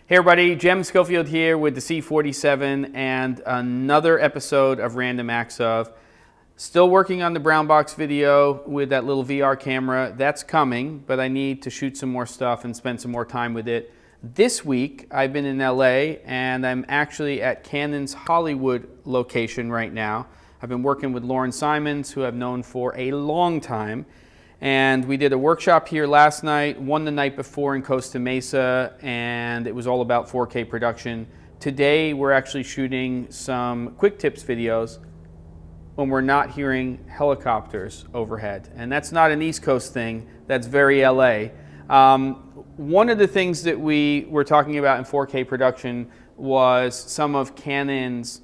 Hey everybody, Jem Schofield here with the C47 and another episode of Random Acts of. Still working on the brown box video with that little VR camera. That's coming, but I need to shoot some more stuff and spend some more time with it. This week I've been in LA and I'm actually at Canon's Hollywood location right now. I've been working with Lauren Simons, who I've known for a long time. And we did a workshop here last night, one the night before in Costa Mesa, and it was all about 4K production. Today we're actually shooting some quick tips videos when we're not hearing helicopters overhead. And that's not an East Coast thing, that's very LA. One of the things that we were talking about in 4K production was some of Canon's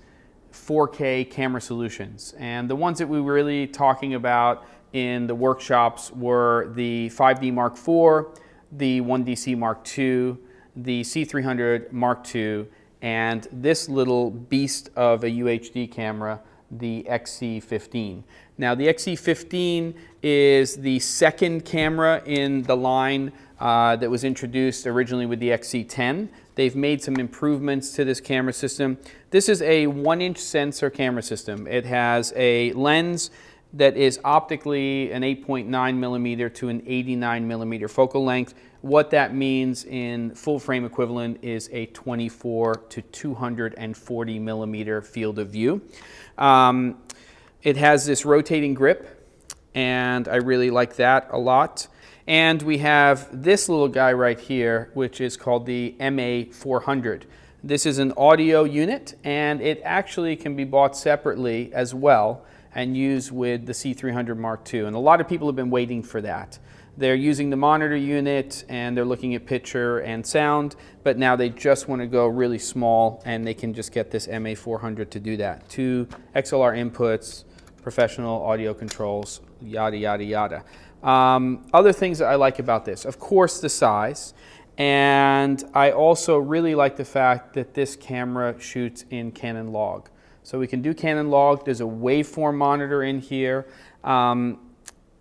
4K camera solutions. And the ones that we were really talking about in the workshops were the 5D Mark IV, the 1DC Mark II, the C300 Mark II, and this little beast of a UHD camera, the XC15. Now the XC15 is the second camera in the line that was introduced originally with the XC10. They've made some improvements to this camera system. This is a 1-inch sensor camera system. It has a lens that is optically an 8.9 millimeter to an 89 millimeter focal length. What that means in full frame equivalent is a 24 to 240 millimeter field of view. It has this rotating grip, and I really like that a lot. And we have this little guy right here, which is called the MA400. This is an audio unit, and it actually can be bought separately as well and used with the C300 Mark II. And a lot of people have been waiting for that. They're using the monitor unit and they're looking at picture and sound, but now they just want to go really small and they can just get this MA400 to do that. 2 XLR inputs, professional audio controls, yada, yada, yada. Other things that I like about this, of course, the size. And I also really like the fact that this camera shoots in Canon log. So we can do Canon log. There's a waveform monitor in here.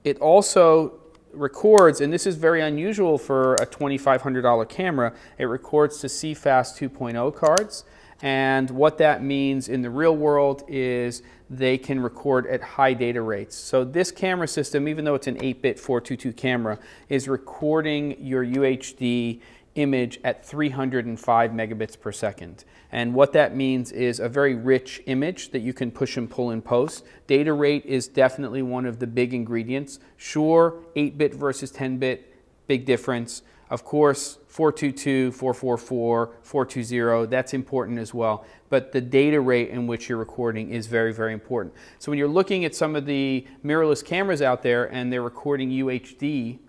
It also records, and this is very unusual for a $2,500 camera, it records to CFast 2.0 cards. And what that means in the real world is they can record at high data rates. So this camera system, even though it's an 8-bit 422 camera, is recording your UHD image at 305 megabits per second. And what that means is a very rich image that you can push and pull in post. Data rate is definitely one of the big ingredients. Sure, 8-bit versus 10-bit, big difference. Of course, 422, 444, 420, that's important as well. But the data rate in which you're recording is very, very important. So when you're looking at some of the mirrorless cameras out there and they're recording UHD,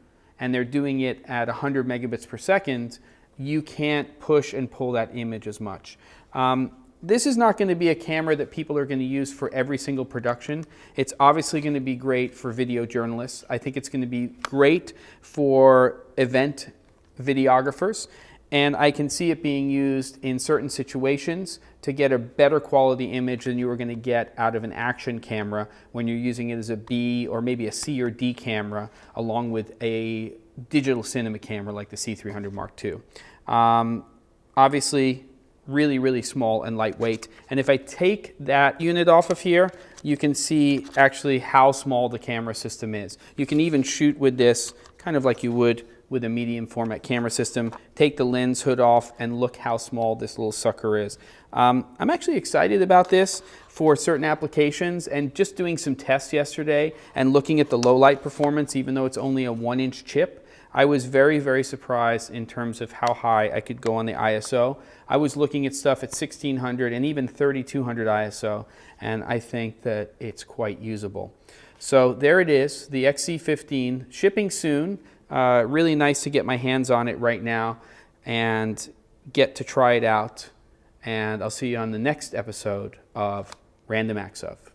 and they're doing it at 100 megabits per second, you can't push and pull that image as much. This is not going to be a camera that people are going to use for every single production. It's obviously going to be great for video journalists. I think it's going to be great for event videographers. And I can see it being used in certain situations to get a better quality image than you were going to get out of an action camera when you're using it as a B or maybe a C or D camera along with a digital cinema camera like the C300 Mark II. Obviously, really, really small and lightweight. And if I take that unit off of here, you can see actually how small the camera system is. You can even shoot with this kind of like you would with a medium format camera system. Take the lens hood off and look how small this little sucker is. I'm actually excited about this for certain applications, and just doing some tests yesterday and looking at the low light performance, even though it's only a 1-inch chip, I was very, very surprised in terms of how high I could go on the ISO. I was looking at stuff at 1600 and even 3200 ISO, and I think that it's quite usable. So there it is, the XC15, shipping soon. Really nice to get my hands on it right now and get to try it out. And I'll see you on the next episode of Random Acts of.